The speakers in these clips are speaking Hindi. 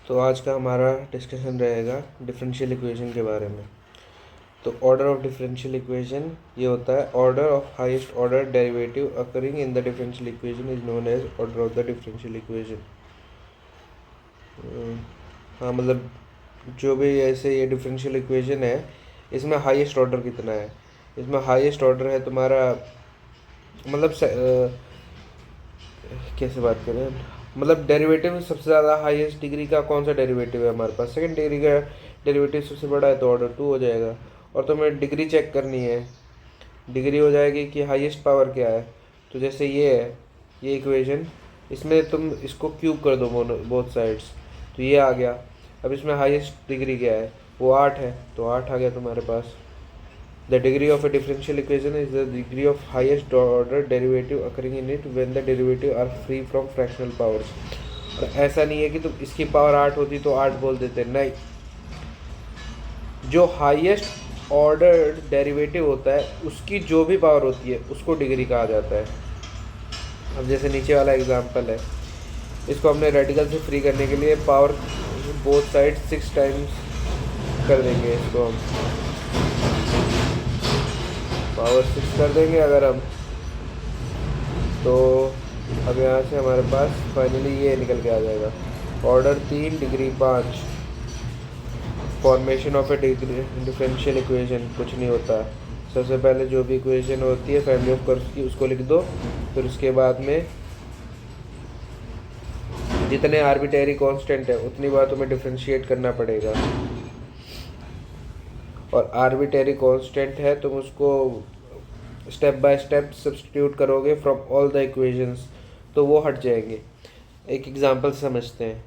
तो आज का हमारा डिस्कशन रहेगा डिफरेंशियल इक्वेशन के बारे में। तो ऑर्डर ऑफ डिफरेंशियल इक्वेशन ये होता है order of highest order derivative occurring in the differential equation is known as order of the differential equation. हाँ, मतलब जो भी ऐसे ये डिफरेंशियल इक्वेशन है इसमें हाईएस्ट ऑर्डर कितना है। इसमें हाईएस्ट ऑर्डर है तुम्हारा, मतलब कैसे बात करें, मतलब डेरिवेटिव सबसे ज़्यादा हाईएस्ट डिग्री का कौन सा डेरिवेटिव है हमारे पास, सेकंड डिग्री का डेरिवेटिव सबसे बड़ा है तो ऑर्डर 2 हो जाएगा। और तुम्हें डिग्री चेक करनी है, डिग्री हो जाएगी कि हाईएस्ट पावर क्या है। तो जैसे ये है ये इक्वेशन, इसमें तुम इसको क्यूब कर दो बोथ साइड्स, तो ये आ गया। अब इसमें हाईएस्ट डिग्री क्या है, वो 8 है, तो 8 आ गया तुम्हारे पास। The degree of a differential equation is the degree of highest order derivative occurring in it when the derivative are free from fractional powers। और ऐसा नहीं है कि तुम इसकी पावर 8 होती तो 8 बोल देते, नहीं, जो हाईएस्ट ऑर्डर डेरिवेटिव होता है उसकी जो भी पावर होती है उसको डिग्री कहा जाता है। अब जैसे नीचे वाला एग्जांपल है, इसको हमने रेडिकल से फ्री करने के लिए पावर बोथ साइड 6 टाइम्स कर देंगे, इसको हम पावर 6 कर देंगे अगर हम, तो अब यहाँ से हमारे पास फाइनली ये निकल के आ जाएगा order 3 degree 5। Formation of A differential equation कुछ नहीं होता, सबसे पहले जो भी इक्वेशन होती है फैमिली ऑफ कर्व्स की उसको लिख दो, फिर उसके बाद में जितने आर्बिट्रेरी कांस्टेंट है उतनी बार तुम्हें डिफरेंशिएट करना पड़ेगा। और आर्बिट्रेरी कांस्टेंट है तुम उसको स्टेप बाय स्टेप सब्स्टिट्यूट करोगे फ्रॉम ऑल द इक्वेशंस तो वो हट जाएंगे। एक एग्जांपल समझते हैं,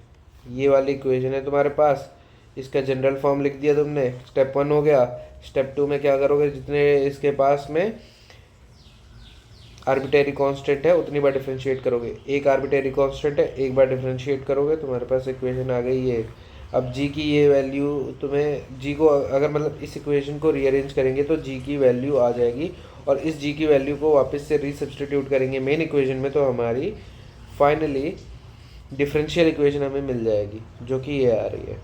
ये वाली इक्वेशन है तुम्हारे पास, इसका जनरल फॉर्म लिख दिया तुमने, स्टेप 1 हो गया। स्टेप 2 में क्या करोगे, जितने इसके पास में आर्बिट्रेरी कांस्टेंट है उतनी बार डिफरेंशिएट करोगे, एक आर्बिट्रेरी कांस्टेंट है एक बार डिफरेंशिएट करोगे, तुम्हारे पास इक्वेशन आ गई ये। अब जी की ये वैल्यू तुम्हें, जी को अगर मतलब इस इक्वेशन को रीअरेंज करेंगे तो जी की वैल्यू आ जाएगी, और इस जी की वैल्यू को वापस से रीसब्स्टिट्यूट करेंगे मेन इक्वेशन में, तो हमारी फाइनली डिफरेंशियल इक्वेशन हमें मिल जाएगी जो कि ये आ रही है।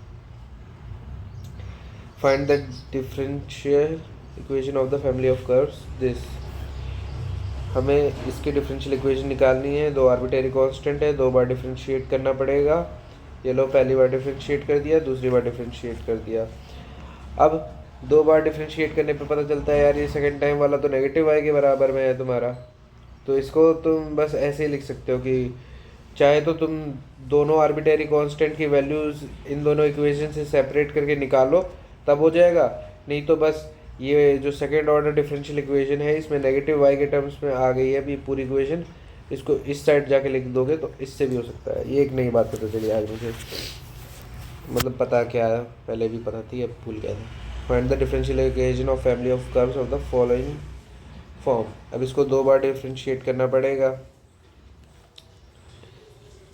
Find the differential equation of the family of curves this. हमें इसकी डिफरेंशियल इक्वेशन निकालनी है, दो आर्बिट्रेरी कांस्टेंट है, 2 बार डिफरेंशिएट करना पड़ेगा। ये लो, पहली बार डिफरेंशिएट कर दिया, दूसरी बार डिफरेंशिएट कर दिया। अब 2 बार डिफरेंशिएट करने पे पता चलता है यार ये सेकंड टाइम वाला तो नेगेटिव वाई के बराबर में है तुम्हारा, तो इसको तुम बस ऐसे ही लिख सकते हो कि चाहे तो तुम दोनों आर्बिट्रेरी कांस्टेंट की वैल्यूज़ इन दोनों इक्वेशन से सेपरेट करके निकालो तब हो जाएगा, नहीं तो बस ये जो सेकेंड ऑर्डर डिफरेंशियल इक्वेशन है इसमें नेगेटिव वाई के टर्म्स में आ गई है अभी पूरी इक्वेशन, इसको इस साइड जाके लिख दोगे तो इससे भी हो सकता है। ये एक नई बात पता चली आज मुझे, मतलब पता क्या है, पहले भी पता थी अब भूल गया था। Find the differential equation of family of curves of the following form. अब इसको 2 बार डिफरेंशिएट करना पड़ेगा,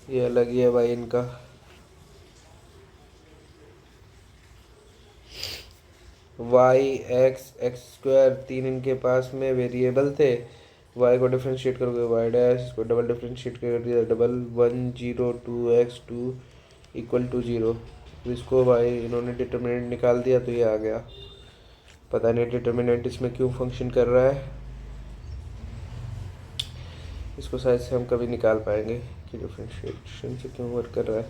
ये अलग ही है भाई इनका। वाई एक्स एक्स स्क्वायर 3 इनके पास में वेरिएबल थे, वाई को डिफरेंशिएट करोगे वाई डैश, इसको डबल डिफरेंशिएट कर दिया डबल 1 0 2 x 2 इक्वल टू 0। इसको वाई इन्होंने डिटर्मिनेंट निकाल दिया तो ये आ गया, पता नहीं डिटर्मिनेंट इसमें क्यों फंक्शन कर रहा है, इसको शायद से हम कभी निकाल पाएंगे कि डिफरेंशिएशन से क्यों वर्क कर रहा है।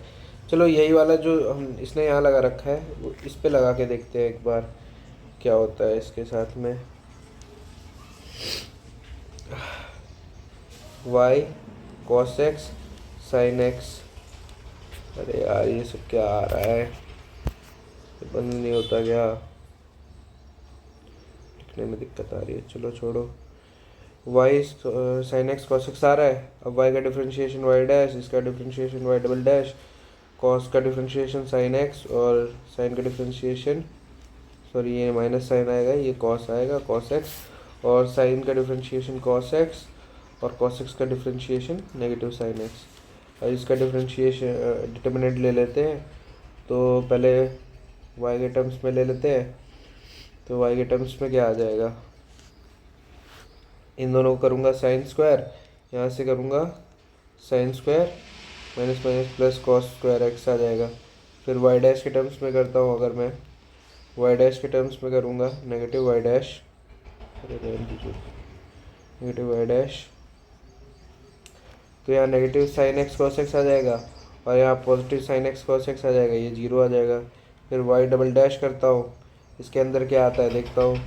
चलो यही वाला जो हम इसने यहाँ लगा रखा है वो इस पे लगा के देखते हैं एक बार क्या होता है इसके साथ में। y cos x sin x, अरे यार ये सब क्या आ रहा है, ये बंद नहीं होता क्या, लिखने में दिक्कत आ रही है, चलो छोड़ो। y sin x cos x आ रहा है, अब y का डिफरेंशिएशन y डैश, इसका differentiation y double dash, cos का डिफरेंशिएशन sin x और sin का डिफरेंशिएशन, सॉरी ये माइनस साइन आएगा, ये cos आएगा cos x, और sin का डिफरेंशिएशन cos x और cos x का डिफरेंशिएशन नेगेटिव sin x। और इसका डिफरेंशिएशन डिटर्मिनेंट ले लेते हैं, तो पहले y के टर्म्स में ले लेते हैं, तो y के टर्म्स में क्या आ जाएगा, इन दोनों को करूँगा साइन स्क्वायर, यहाँ से करूँगा sine square minus minus plus cos square x आ जाएगा, फिर वाई डैश के टर्म्स में करता हूँ। अगर मैं वाई डैश के टर्म्स में करूँगा negative y dash, negative y dash, तो यहाँ negative sine x cos x आ जाएगा और यहाँ positive sine x cos x आ जाएगा, ये जीरो आ जाएगा। फिर वाई डबल डैश करता हूँ, इसके अंदर क्या आता है देखता हूँ।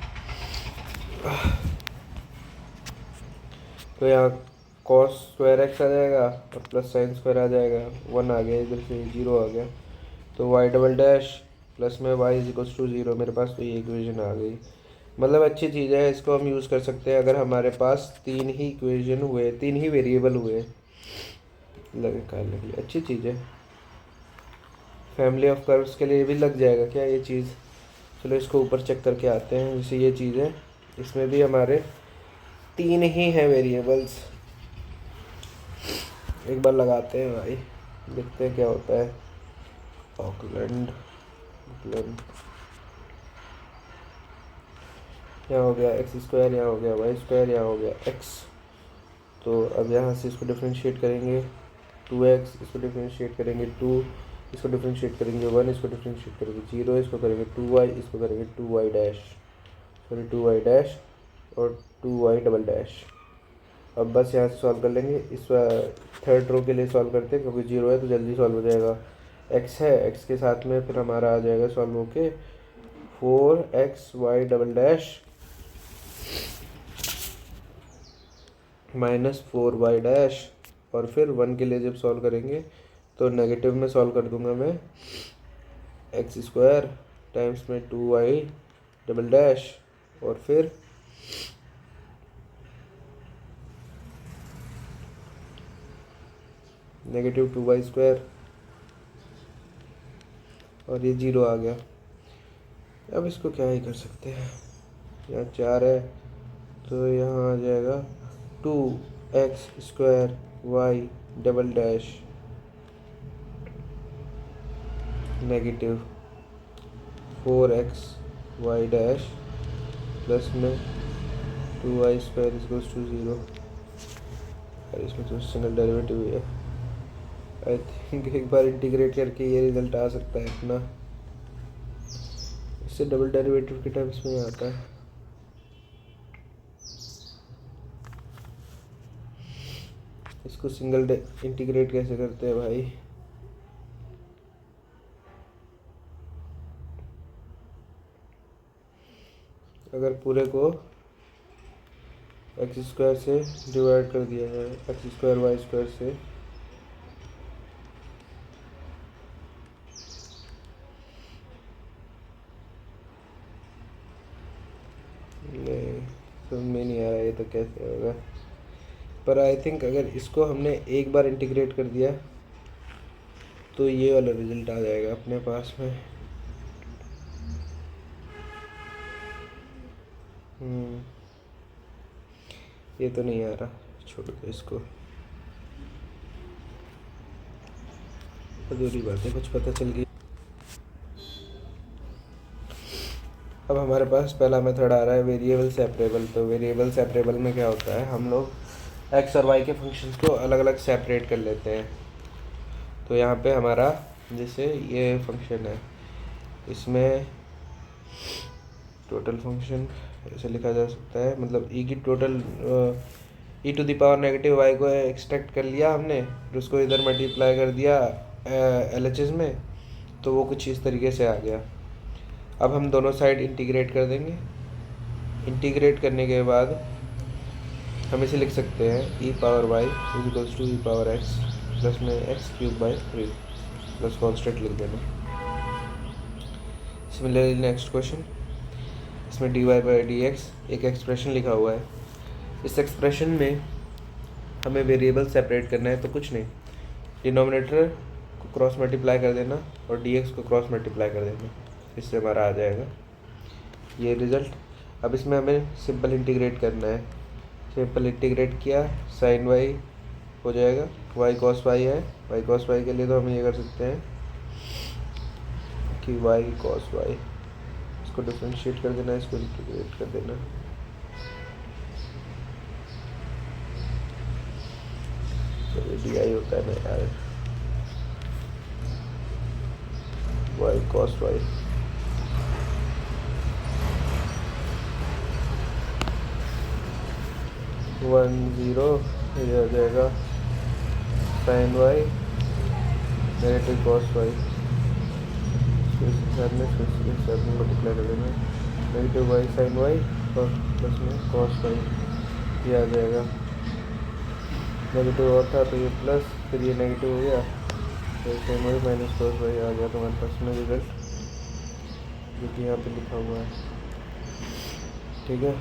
तो यहाँ कॉस स्क्वायर एक्स आ जाएगा और प्लस साइन स्क्वायर आ जाएगा, वन आ गया, इधर से जीरो आ गया। तो वाई डबल डैश प्लस में y is equals to zero, मेरे पास तो ये इक्वेशन आ गई। मतलब अच्छी चीज़ है, इसको हम यूज़ कर सकते हैं अगर हमारे पास तीन ही इक्वेशन हुए, तीन ही वेरिएबल हुए लगे करने के लिए, अच्छी चीज़ है। फैमिली ऑफ कर्व्स के लिए भी लग जाएगा क्या ये चीज़। चलो इसको ऊपर चेक करके आते हैं। जैसे ये चीज़ है, इसमें भी हमारे तीन ही हैं वेरिएबल्स। एक बार लगाते हैं भाई, देखते हैं क्या होता है। ऑकलैंड यहाँ हो गया एक्स स्क्वायर, यहाँ हो गया वाई स्क्वायर, यहाँ हो गया एक्स। तो अब यहाँ से इसको डिफ्रेंशिएट करेंगे 2x, इसको डिफ्रेंशिएट करेंगे 2, इसको डिफ्रेंशिएट करेंगे 1, इसको डिफ्रेंशिएट करेंगे 0, इसको करेंगे 2y, इसको करेंगे 2y dash, sorry 2y dash और 2y डबल डैश। अब बस यहाँ से सॉल्व कर लेंगे। इस थर्ड रो के लिए सॉल्व करते हैं क्योंकि 0 है तो जल्दी सॉल्व हो जाएगा। x है, x के साथ में फिर हमारा आ जाएगा सॉल्व होके 4xy double dash minus 4y dash, और फिर 1 के लिए जब सॉल्व करेंगे तो नेगेटिव में सॉल्व कर दूंगा मैं, एक्स स्क्वायर टाइम्स में 2y डबल डैश और फिर नेगेटिव 2y स्क्वायर, और ये 0 आ गया। अब इसको क्या ही कर सकते हैं, यहाँ 4 है तो यहाँ आ जाएगा 2x square y double dash negative 4x y dash plus में 2y स्क्वायर इक्वल्स टू 0। इसमें तो सिंगल डेरिवेटिव है। आई थिंक एक बार इंटीग्रेट करके ये रिजल्ट आ सकता है अपना। इससे डबल डेरिवेटिव के टर्म्स में आता है। इसको सिंगल इंटीग्रेट कैसे करते हैं भाई। अगर पूरे को एक्स स्क्वायर से डिवाइड कर दिया जाए, एक्स स्क्वायर वाई स्क्वायर से, नहीं समझ में नहीं आ रहा ये तो कैसे होगा। पर आई थिंक अगर इसको हमने एक बार इंटीग्रेट कर दिया तो ये वाला रिजल्ट आ जाएगा अपने पास में। ये तो नहीं आ रहा, छोड़ दो इसको, अधूरी बातें कुछ पता चल गई। अब हमारे पास पहला मेथड आ रहा है वेरिएबल सेपरेबल। तो वेरिएबल सेपरेबल में क्या होता है, हम लोग एक्स और वाई के फंक्शंस को अलग अलग सेपरेट कर लेते हैं। तो यहाँ पे हमारा जैसे ये फंक्शन है, इसमें टोटल फंक्शन ऐसे लिखा जा सकता है, मतलब ई की total e to the power negative y को एक्सट्रैक्ट कर लिया हमने, फिर उसको इधर मल्टीप्लाई कर दिया LHS में, तो वो कुछ इस तरीके से आ गया। अब हम दोनों साइड इंटीग्रेट कर देंगे। इंटीग्रेट करने के बाद हम इसे लिख सकते हैं e power y is equals to e power x plus में x cube by 3 plus constant लिख देना। सिमिलरली नेक्स्ट क्वेश्चन, इसमें dy बाई डी एक्स एक एक्सप्रेशन लिखा हुआ है। इस एक्सप्रेशन में हमें वेरिएबल सेपरेट करना है, तो कुछ नहीं, डिनोमिनेटर को क्रॉस मल्टीप्लाई कर देना और dx को क्रॉस मल्टीप्लाई कर देना, इससे हमारा आ जाएगा ये रिज़ल्ट। अब इसमें हमें सिंपल इंटीग्रेट करना है। सिंपल इंटीग्रेट किया, साइन वाई हो जाएगा, वाई कॉस वाई है, वाई कॉस वाई के लिए तो हम ये कर सकते हैं कि वाई कॉस वाई, इसको डिफरेंशिएट कर देना, इसको इंटीग्रेट कर देना। तो ये डी आई होता है ना यार। Y cos y. One zero, ये आ जाएगा sine y negative cos y, साथ में मल्टीप्लाई कर देना, नेगेटिव वाई साइन वाई और प्लस में कॉस वाई, ये आ जाएगा। नेगेटिव और था तो ये प्लस, फिर ये नेगेटिव हो गया, तो sine y minus cos y आ गया तुम्हारे पास में रिजल्ट, जो कि यहाँ पे लिखा हुआ है। ठीक है।